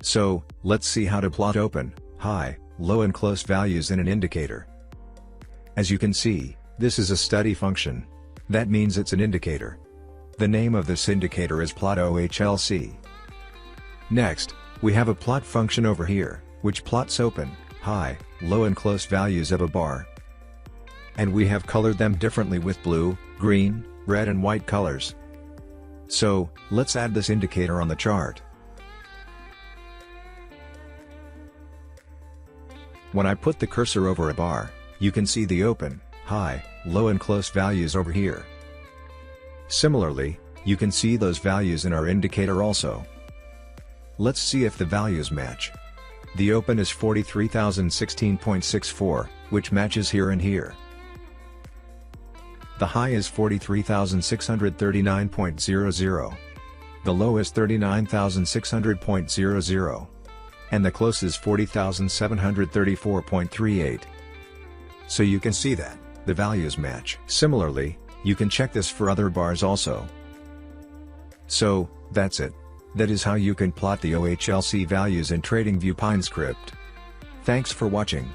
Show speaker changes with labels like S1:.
S1: So, let's see how to plot open, high, low and close values in an indicator. As you can see, this is a study function. That means it's an indicator. The name of this indicator is plot Ohlc. Next, we have a plot function over here, which plots open, high, low and close values of a bar. And we have colored them differently with blue, green, red and white colors. So, let's add this indicator on the chart. When I put the cursor over a bar, you can see the open, high, low and close values over here. Similarly, you can see those values in our indicator also. Let's see if the values match. The open is 43,016.64, which matches here and here. The high is 43,639.00. The low is 39,600.00. And the close is 40,734.38. So you can see that the values match. Similarly, you can check this for other bars also. So, that's it. That is how you can plot the Ohlc values in Tradingview Pine script. Thanks for watching.